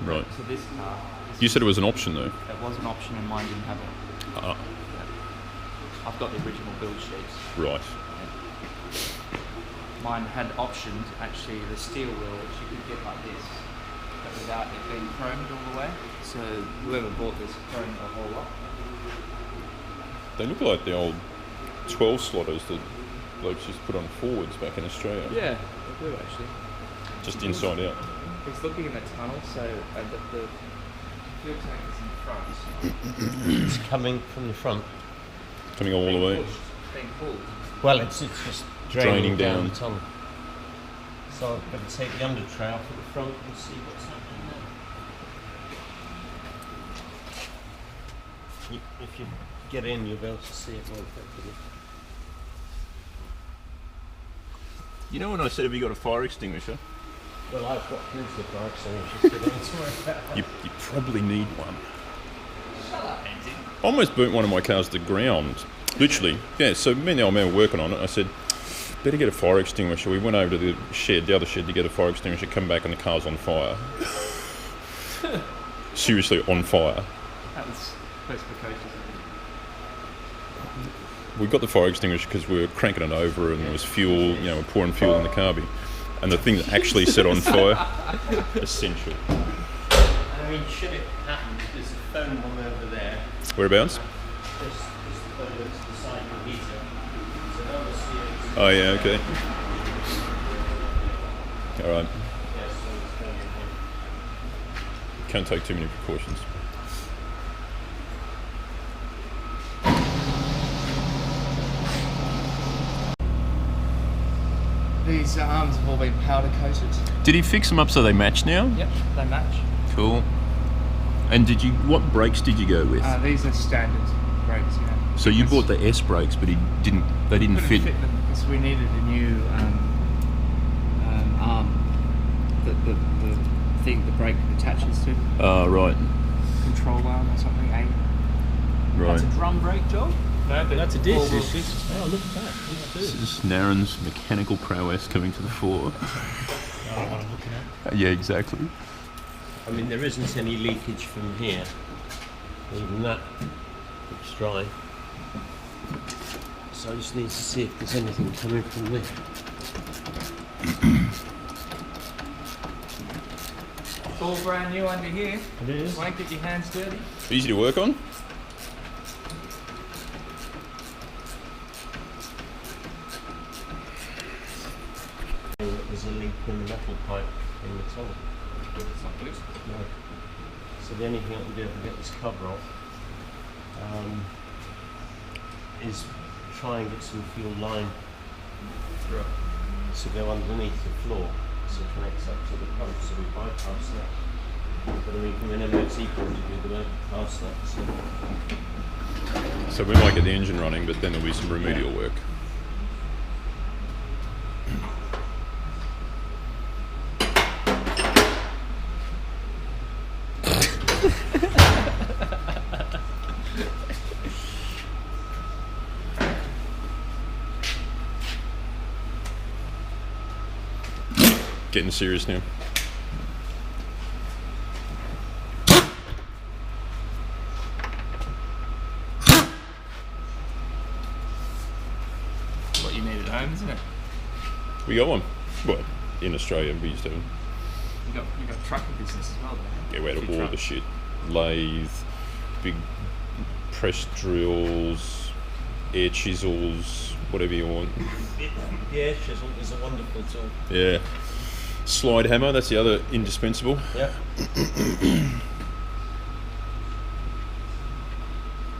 Right. So this car, You said it was an option though. it was an option and mine didn't have it. Ah, I've got the original build sheets. right. Mine had optioned actually the steel wheel, which you could get like this, but without it being chromed all the way. So whoever bought this chromed a whole lot. They look like the old 12 slotters that blokes used to put on forwards back in Australia. Yeah, they do actually. Just inside out. It's looking in the tunnel, so the fuel tank is in front. It's coming from the front. Coming all the way. Being pulled. Well, it's just Draining draining down. down the tunnel. So I'm going to take the under tray off at the front and see what's happening there. If you get in, you'll be able to see it more effectively. You know when I said, have you got a fire extinguisher? Well, I've got plenty of fire extinguishers, so don't worry about that. You probably need one. I almost burnt one of my cars to the ground. Literally. Yeah, so me and the old man were working on it. I said, better get a fire extinguisher. We went over to the shed, the other shed, to get a fire extinguisher, come back and the car's on fire. Seriously, on fire. That was specifications. We got the fire extinguisher because we were cranking it over and there was fuel, you know, we're pouring fuel in the carby. And the thing that actually set on fire, essential. I mean, should it happen, there's a foam one over there. Whereabouts? This foam to the side of the heater. So that was here. Oh yeah, okay. Alright. Yes, so it's going in here. Can't take too many precautions. These arms have all been powder coated. Did he fix them up so they match now? Yep, they match. Cool. And what brakes did you go with? These are standard brakes, you know. So you Because bought the S brakes, but they didn't couldn't fit. them because we needed a new arm that the thing the brake attaches to. Ah, right. Control arm or something. Right. That's a drum brake, Joel? No, but That's a four-wheel. disc. Oh, look at that. This is Naren's mechanical prowess coming to the fore. what I'm looking at. Yeah, exactly. I mean, there isn't any leakage from here. Even that looks dry. So I just need to see if there's anything coming from there. It's all brand new under here. It is. Won't get your hands dirty. Easy to work on. There's a leak in the metal pipe in the tunnel. It's not loose. No. So the only thing I can do to get this cover off is try and get some fuel line to go underneath the floor so it connects up to the pump, so we bypass that. But I mean, from an MOT point of view, they won't pass that. So So we might get the engine running, but then there'll be some remedial work. Getting serious now. What you need at home, isn't it? We got one. Well, in Australia we used to have them. You got trucking business as well, don't Yeah, we had Few all the trucks. shit. Lathe, big press drills, air chisels, whatever you want. the air chisel is a wonderful tool. Yeah. Slide hammer, that's the other indispensable. Yeah.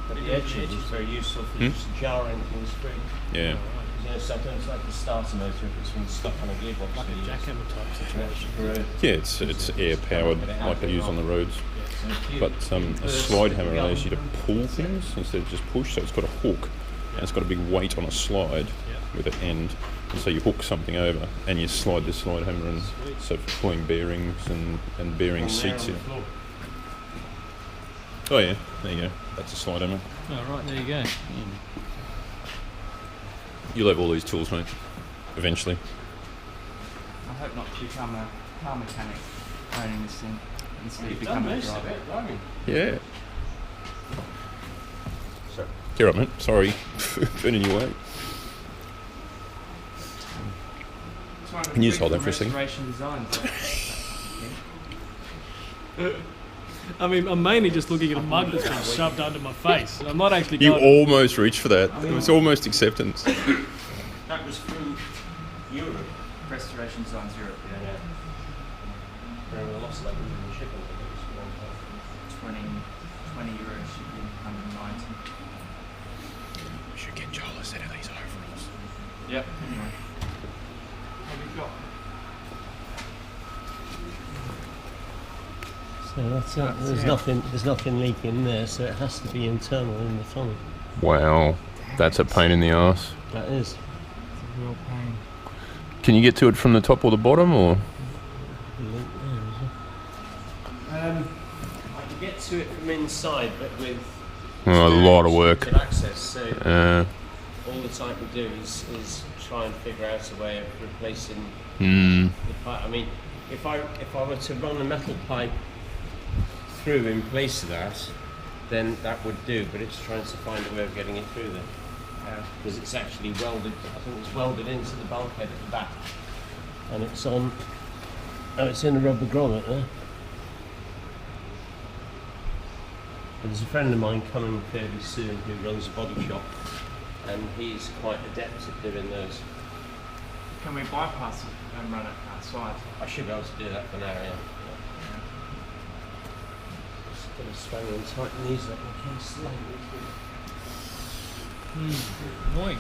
But the air chisel is very useful for just jarring things free. Yeah. You know, sometimes like the starter motor, if it's been stuck on a gearbox, Like a jackhammer type situation. Correct. Yeah, it's air powered like they use on the roads. But a slide hammer allows you to pull things instead of just push, so it's got a hook and it's got a big weight on a slide with an end. And so you hook something over and you slide the slide hammer in, so for pulling bearings and bearing seats in. Oh yeah, there you go. That's a slide hammer. Oh, right, there you go. You'll have all these tools, mate, eventually. I hope not to become a car mechanic owning this thing. instead of You've done becoming a most of driver. it, driving. Yeah. So, Get up, mate. Sorry. Burning you out. Can you just hold that for a second? Restoration design. I mean, I'm mainly just looking at a mug that's been shoved under my face. I'm not actually You going. almost reached for that. It was almost acceptance. that was through Europe. Restoration Designs Europe, yeah. There were lots of that in the shipping. I think it was 20 euros should be 190. We should get Joel a set of these overalls. Yep. Anyway. What have you got? So that's it. There's nothing leaking there, so it has to be internal in the tunnel. Wow. That's a pain in the ass. That is. It's a real pain. Can you get to it from the top or the bottom, or? I can get to it from inside, but with Oh, a lot of work. restricted access. So Uh, all the time to do is try and figure out a way of replacing mm, the pipe. I mean, if I were to run a metal pipe through in place of that, then that would do. But it's trying to find a way of getting it through there. Because it's actually welded. I think it's welded into the bulkhead at the back, and it's on. Oh, it's in a rubber grommet there. There's a friend of mine coming fairly soon who runs a body shop, and he's quite adept at doing those. Can we bypass it and run it outside? I should be able to do that for now, yeah. Just gonna swing and tighten these up in case they Annoying.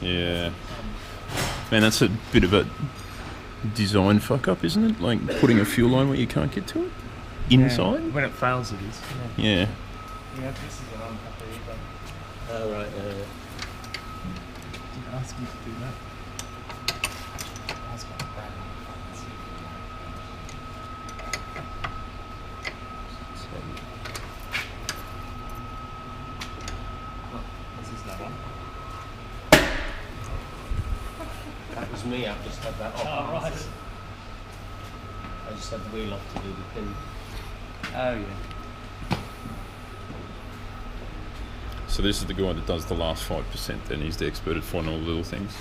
yeah. Man, that's a bit of a design fuck up, isn't it? Like putting a fuel line where you can't get to it? Inside? When it fails, it is. Yeah. Yeah, this is an unhappy either. Oh, right, Didn't ask you to do that. Ask my brand. This is that one. That was me, I've just had that off. Oh, right. I just had the wheel off to do the pin. Oh yeah. So this is the guy that does the last 5%, then he's the expert at finding all the little things.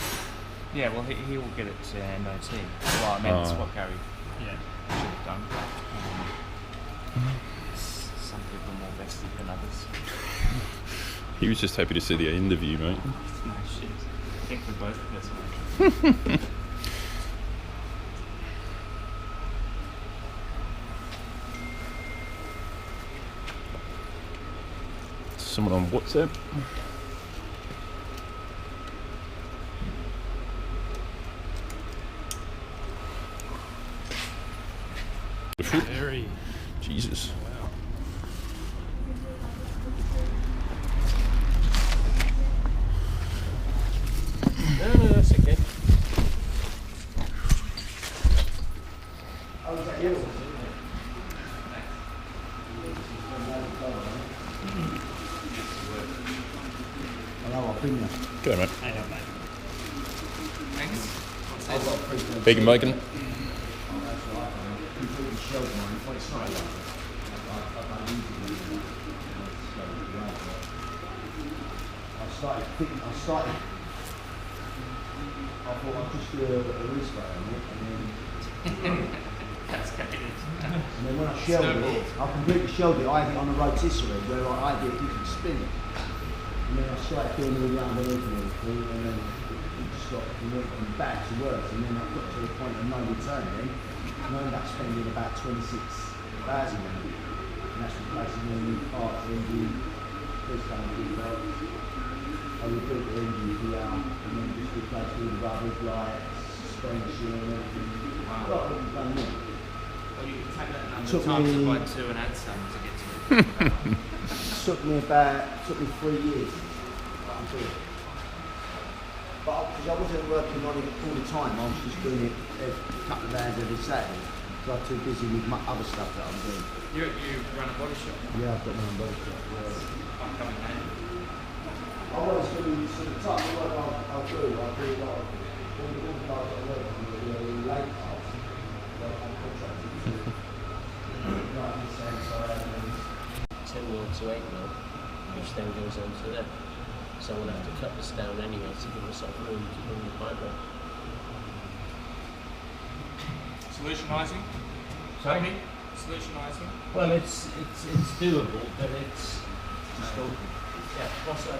Yeah, well he will get it to MOT. Well, I mean that's Ah. what Gary Yeah. should have done. Some people are more vested than others. He was just happy to see the interview, mate. No shit. I think we're both this way. Someone on WhatsApp. Very. Jesus. No, that's okay. Go, mate. Thanks. Bacon, bacon. I thought I'd just do a respray on it, That's good. and then when I shelled it, I completely shelled it. I had it on a rotisserie where I had it, you could spin it. And then I started doing all the underneath and everything, and then it just got from bad to worse. And then I got to the point of no return then, and I ended up spending about 26,000 on it. And that's replacing all new parts, engine, first time I did that. I rebuilt the engine here, and then just replaced all the rubbers, lights, suspension, and everything. Wow. Got what we've done now. Well, you can take that number Took times it me- by 2 and add some to get to it. Took me 3 years to do it. But because I wasn't working on it all the time, I was just doing it a couple of hours every Saturday. So I was too busy with my other stuff that I'm doing. You run a body shop. Yeah, I've got my own body shop. Yeah. Upcoming hand. I always do sort of type of work I do like all the guys I work on, the late parts, like I'm contracted to to 8 mil, which then goes onto there. So I'm going to have to cut this down anyway to give myself room to bring the pipe up. Solutionising? Sorry? Solutionising? Well, it's doable, but it's yeah. What's that?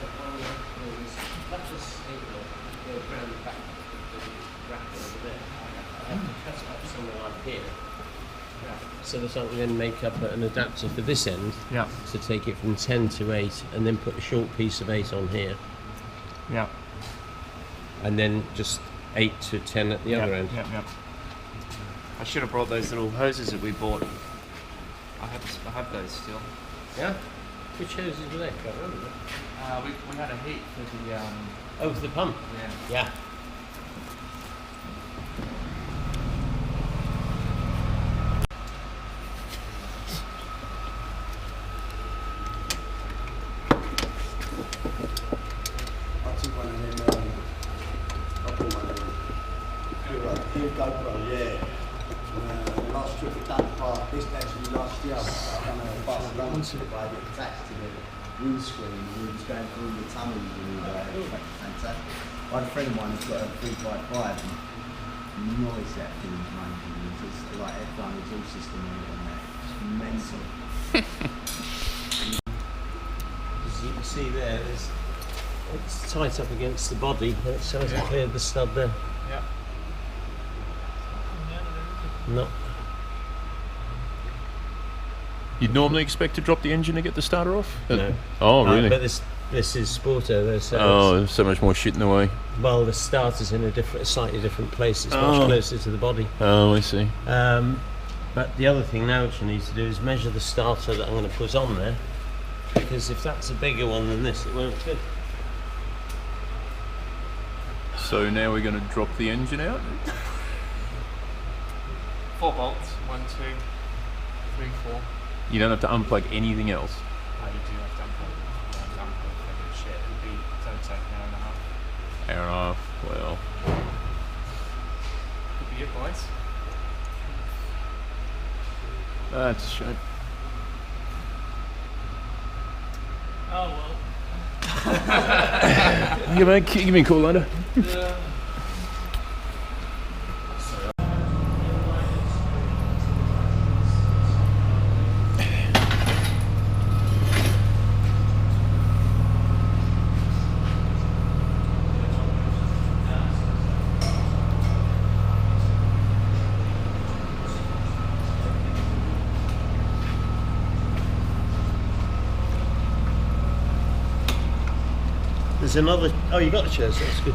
That's just go around the back of the bracket over there. I have to cut it up somewhere like here. So that I can then make up an adapter for this end Yeah. to take it from 10 to 8, and then put a short piece of 8 on here, Yeah. and then just 8 to 10 at the other end. Yeah. I should have brought those little hoses that we bought. I have those still. Yeah. Which hoses were they? I can't remember. We had a heat for the Oh, for the pump. yeah. Yeah. I took one of them, I bought one of them. GoPro, yeah. Last trip at Duck Park, this actually last year, I've done a Barcelona trip, I had it attached to the windscreen, and we was going through all the tunnels and all that, it was fantastic. I had a friend of mine who's got a 355 and noise that thing is making, it's just like F1 exhaust system on it and that, it's mental. As you can see there, it's tight up against the body, so it's cleared the stud there. Yeah. No. You'd normally expect to drop the engine to get the starter off? No. Oh, really? But this is Sporto, though, so Oh, there's so much more shit in the way. well, the starter's in a slightly different place. It's much Oh. closer to the body. Oh, I see. But the other thing now which I need to do is measure the starter that I'm going to put on there, because if that's a bigger one than this, it won't fit. So now we're going to drop the engine out? 4 bolts. 1, 2, 3, 4. You don't have to unplug anything else. Oh, you do have to unplug the shit. It'll take an hour and a half. Hour and a half, well. Could be it, boys. That's a shame. Oh well. Give me a call later. There's another. Oh, you got the chairs. That's good.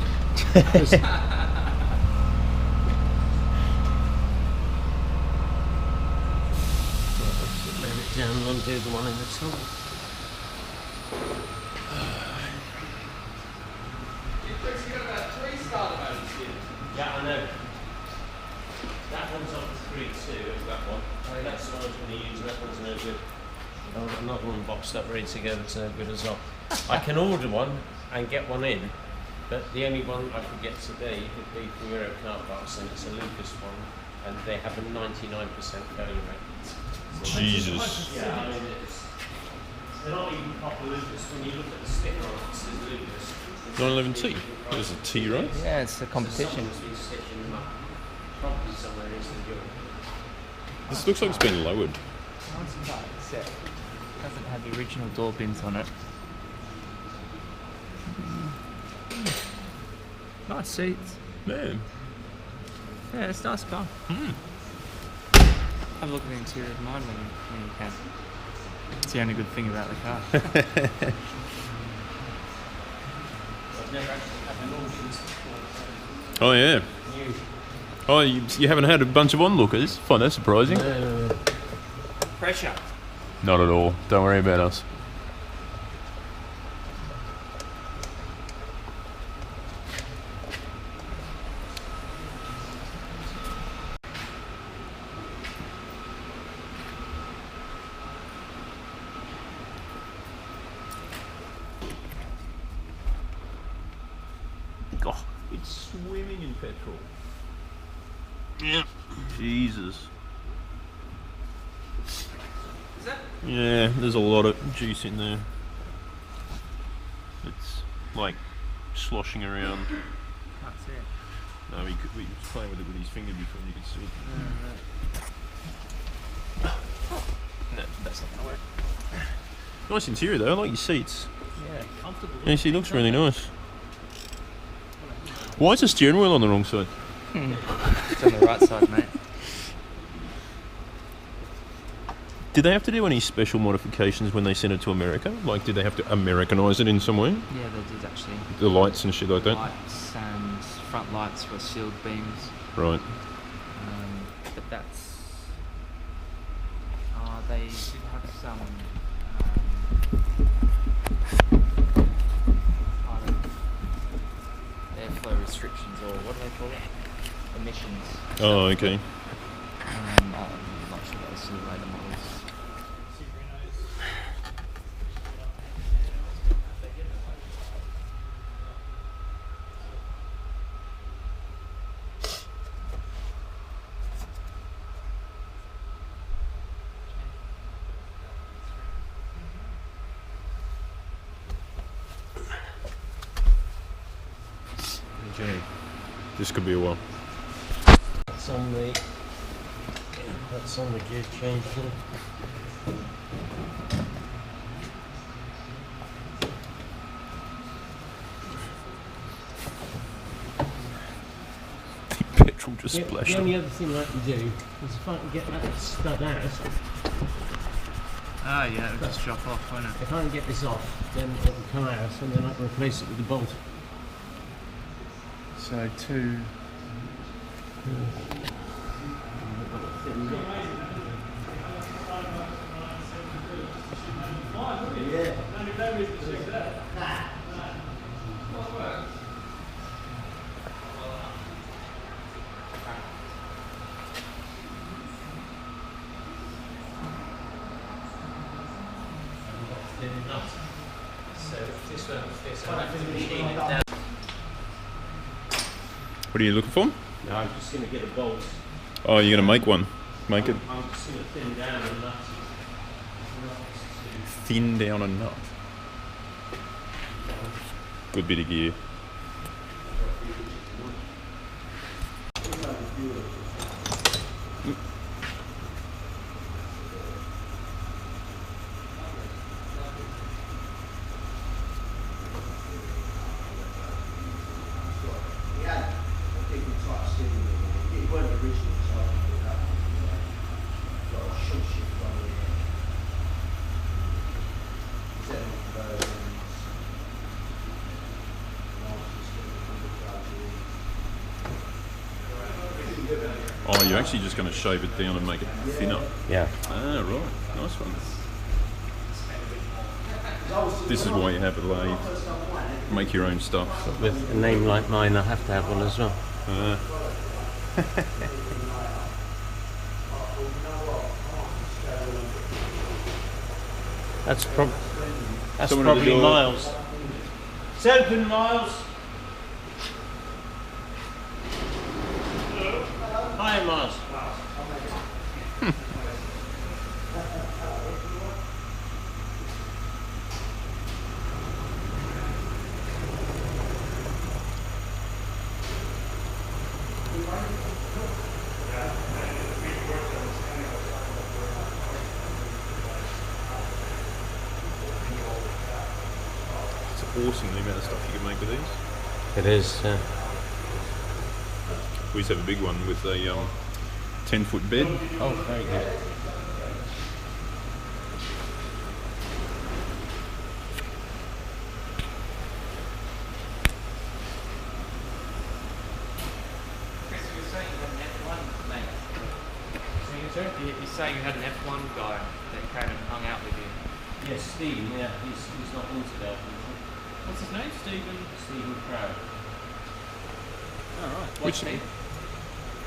Lay it down and undo the one in the top. Yeah, I know. That one's on 3 too. That one. That's the one I was going to use. That one's no good. I've got another one boxed up ready to go. That's no good as well. I can order one and get one in, but the only one I could get today would be from Euro Car Parts, and it's a Lucas one, and they have a 99% failure rate. Jesus. Yeah, I mean, they're not even proper Lucas. When you look at the sticker on it, it says Lucas. 911T. There's a T, right? Yeah, it's a So competition. someone's been stitching them up, probably somewhere in Eastern Europe. This looks like it's been lowered. Doesn't have the original door bins on it. Nice seats. Man. Yeah, it's a nice car. Have a look at the interior of mine when you can. It's the only good thing about the car. I've never actually had an audience before. Oh, yeah. New. Oh, you haven't had a bunch of onlookers? Find that surprising. Pressure. Not at all. Don't worry about us. God, it's swimming in petrol. Yeah. Jesus. Is that Yeah, there's a lot of juice in there. It's like sloshing around. That's it. No, he was playing with it with his finger before, and you could see it. No, that's not gonna work. Nice interior though. I like your seats. Yeah. Comfortable. Yeah, see, it looks really nice. Why is the steering wheel on the wrong side? It's on the right side, mate. Did they have to do any special modifications when they sent it to America? Like, did they have to Americanise it in some way? Yeah, they did actually. The lights and shit like that? Lights and front lights were sealed beams. Right. But that's. They did have some. Airflow restrictions, or what do they call it? Emissions. Oh, okay. I'm not sure about the simulator models. Okay. This could be a while. That's on the gear change thing. Petrol just The splashed. only other thing I can do is if I can get that stud out, Ah, yeah, it'll just drop off, won't it? if I can get this off, then it will come out and then I can replace it with the bolt. So two. What are you looking for? No, I'm just going to get a bolt. Oh, you're going to make one. Make it I'm just going to thin down a nut. thin down a nut. Good bit of gear. He had a different type of steering wheel. It weren't original, so I picked it up. Got a short shift one here. Seven versions. Oh, you're actually just going to shave it down and make it thinner. Yeah. Ah, right. Nice one. This is why you have a lathe. Make your own stuff. With a name like mine, I have to have one as well. Ah. That's Someone at the probably door. Miles. It's open, Miles. Hi, Miles. It's awesome the amount of stuff you can make with these. It is. We used to have a big one with a 10-foot bed. Oh, very good. You're saying you had an F1 guy that came and hung out with you. Yes, Stephen. Yeah, he's not into that. What's his name? Stephen Crowd. All right. Which- he?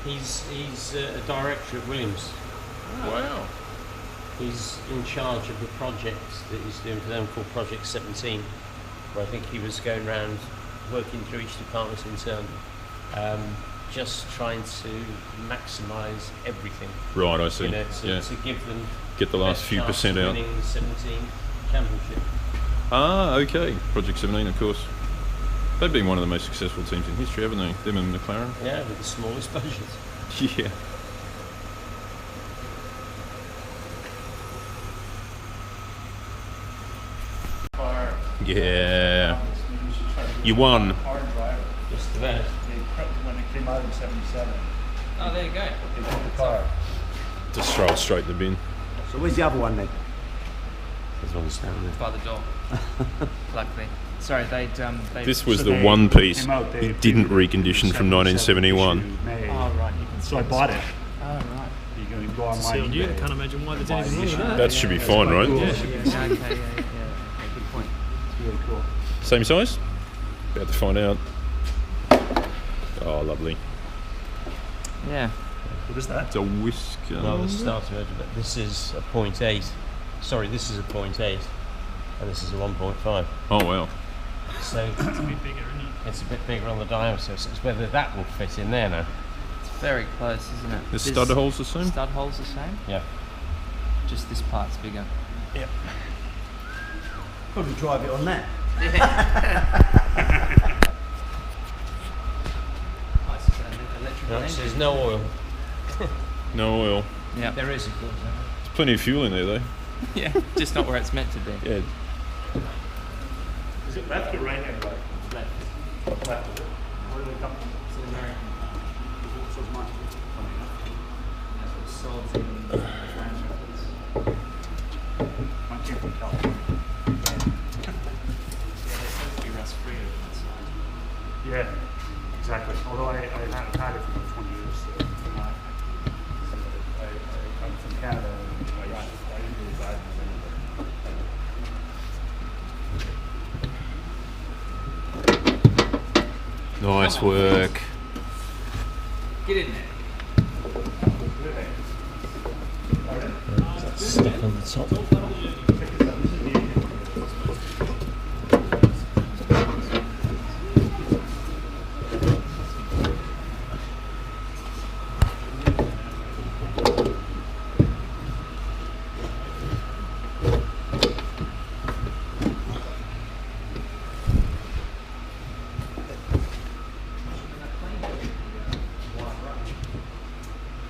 He's a director at Williams. Wow. He's in charge of the project that he's doing for them called Project 17, where I think he was going around working through each department in turn. just trying to maximise everything. Right, I see. You know, Yeah. to give them Get the last best few chance percent of out. winning the 17 championship. Ah, okay. Project 17, of course. They've been one of the most successful teams in history, haven't they? Them and McLaren. Yeah, with the smallest budget. Yeah. Yeah. You won. Hard driver. Just about. When it came out in '77, Oh, there you go. they took the car. Just stroll straight in the bin. So where's the other one then? There's one down there. By the door. Luckily. Sorry, they'd This was So the they one piece came out, they he didn't approved recondition from 77 1971. issue May. Oh right, you can So I bought it. Oh right. You can go online. See on you, I eBay. can't imagine why there's anything wrong with that. That should be fine, right? cool. Yeah, Yeah, okay, yeah. Good point. It's really cool. Same size? About to find out. Oh, lovely. Yeah. What is that? It's a whisker. Well, the starter motor, but this is a 0.8. Sorry, this is a 0.8, and this is a 1.5. Oh, wow. So It's a bit bigger, isn't it? it's a bit bigger on the diameter, so it's whether that will fit in there now. It's very close, isn't it? The stud hole's the same? Stud hole's the same. Yeah. Just this part's bigger. Probably drive it on that. Oh, it's an electrical No, it says engine. no oil. No oil. Yeah. There is, of course. There's plenty of fuel in there, though. Yeah. Just not where it's meant to be. Yeah. Is it left or right hand drive? Left. Left of it. Where do they come from? It's an American car. So it's mine. Funny enough. That's what sold in Grand Rapids. Mine came from California. Yeah, they supposed to be rust free on that side. Yeah, exactly. Although I had had it for about 20 years. So, I'm from Canada. And I didn't really drive it anywhere. Nice work. Get in there. Stuck on the top.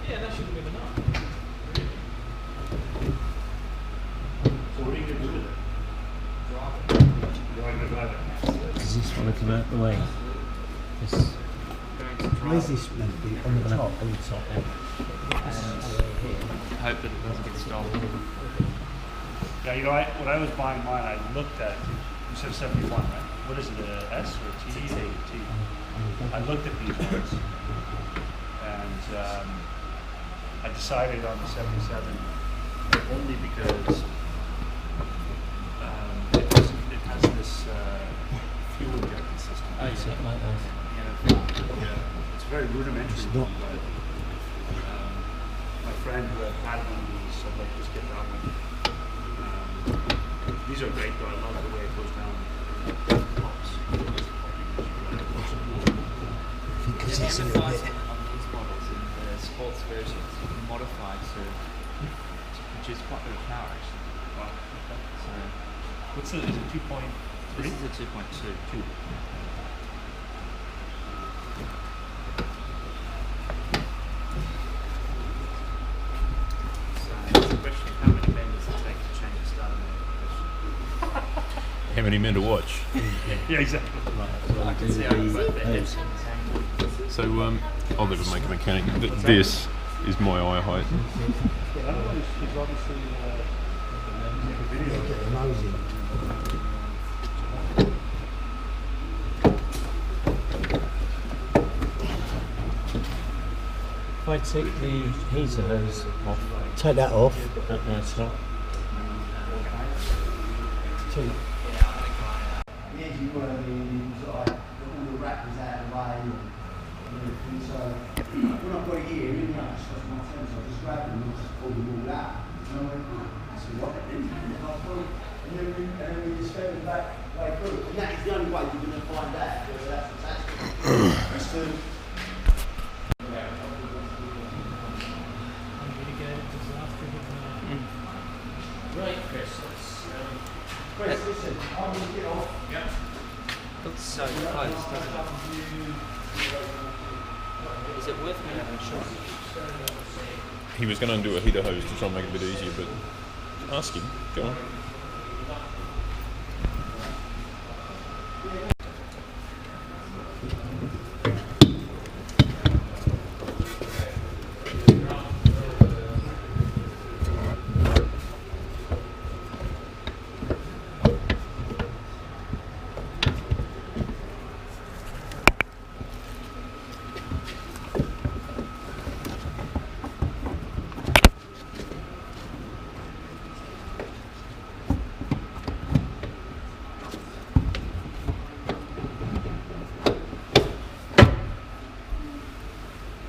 Yeah, that should have been enough. So what are you going to do with it? You're going to drive it. Does this want to come out the way? This Where's this meant to be? On the top? on the top end. Hope that it doesn't get stolen. Yeah, you know, when I was buying mine, I looked at, you said 71, right? What is it, a S or a T? T. I looked at these ones, and I decided on the 77 only because it has this fuel injection system. Oh, yeah. Something like that. Yeah, it's very rudimentary. not. But, my friend who had one of these said, like, just get that one. These are great though. I love the way it goes down. Because Yeah, it's a even little buys bit. it on these models in the sports versions, modified to produce quite a bit of power actually. So What's the, is it 2.3? this is a 2.2. So it's a question of how many men does it take to change a starter motor? How many men to watch? Yeah, exactly. I can see over both their heads. So, I'll never make a mechanic. This is my eye height. The other one is obviously the video. Get the nose in. If I take the heater hose off, Take that off. no, it's not. Two. The engine working, all the wrappers out of the way and everything. So when I've got it here, in the I just got my friends, I just grabbed them and just pulled them all out. And I went, that's what I did. And then we just fed them back way through. And that is the only way you're going to find out whether that's what's happening. Is to Chris, listen, I'm going to get off. Looks so close, doesn't it? Is it worth me having a shot? He was going to undo a heater hose to try and make it a bit easier, but ask him. Go on.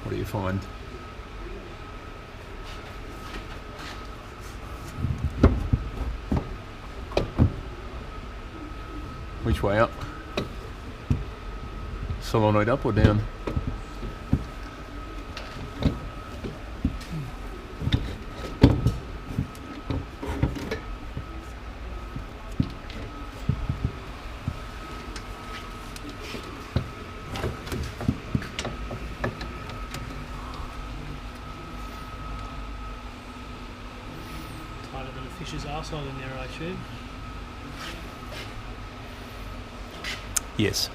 What do you find? Which way up? Solenoid up or down? Tighter than a fish's arsehole in there, I assume. Yes.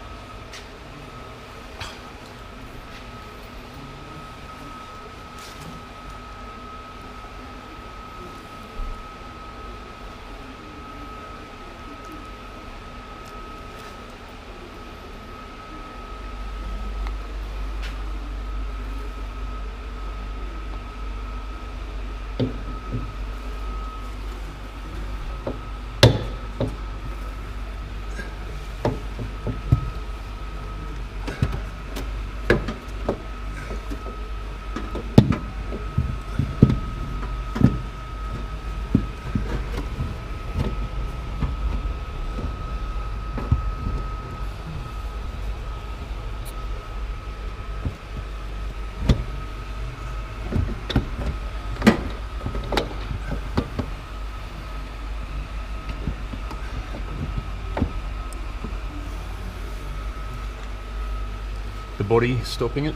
The body stopping it.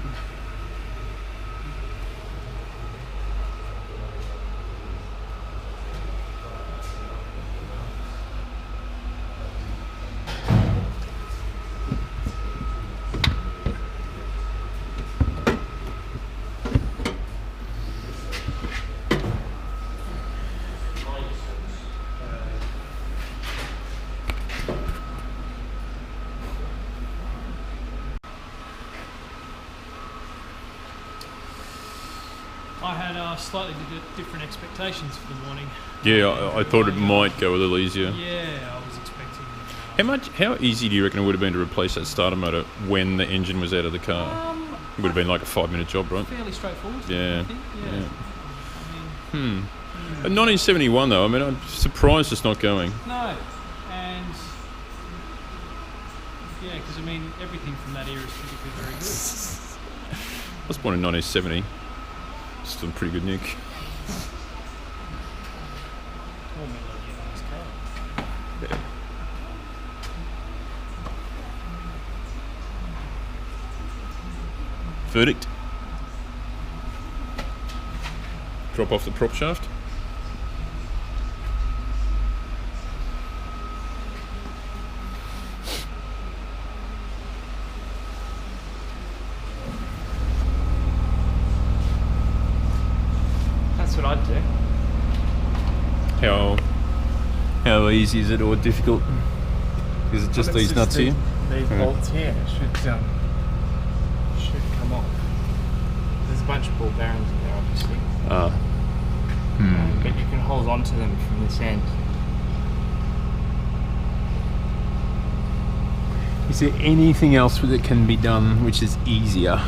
I had slightly different expectations for the morning. Yeah, I thought it might go a little easier. Yeah, I was expecting. How easy do you reckon it would have been to replace that starter motor when the engine was out of the car? It would have been like a 5-minute job, right? Fairly straightforward. Yeah. I think. Yeah. Yeah. In 1971 though, I mean, I'm surprised it's not going. No, and yeah, because I mean everything from that era is typically very good. I was born in 1970. Still in pretty good nick. More melody on this car. Yeah. Verdict? Drop off the prop shaft? That's what I'd do. How easy is it or difficult? Is it just Well, it's these nuts here? These bolts here should come off. There's a bunch of ball bearings in there, obviously, but you can hold on to them from this end. Is there anything else that can be done which is easier?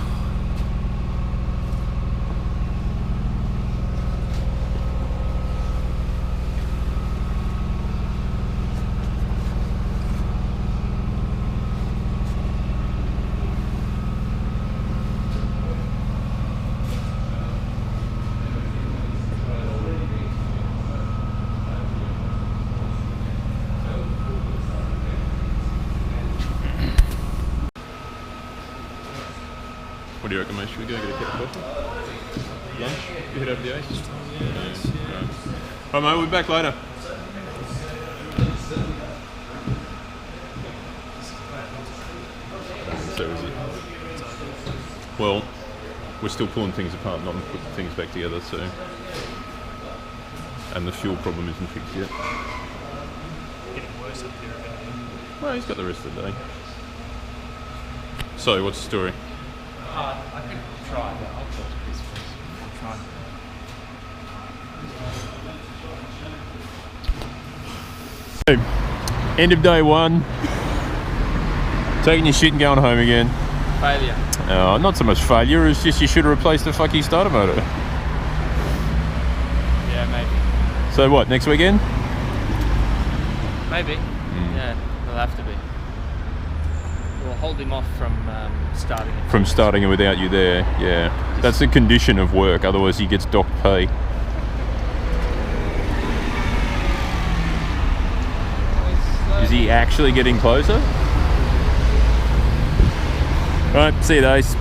do you reckon, mate? Should we go get a cup of coffee? Lunch? You head over to the Ace? Yeah. Right, mate, we'll be back later. So is it? Well, we're still pulling things apart, not putting things back together, so... And the fuel problem isn't fixed yet. Getting worse up here. Well, he's got the rest of the day. So, what's the story? I could try, but I'll talk to Chris first. I'll try. End of day one. Taking your shit and going home again. Failure. Not so much failure, it's just you should have replaced the fucking starter motor. Yeah, maybe. So what, next weekend? Maybe. Yeah, it'll have to be. We'll hold him off from starting it. From starting it without you there, yeah. That's the condition of work, otherwise he gets docked pay. Is he actually getting closer? Right, see you guys.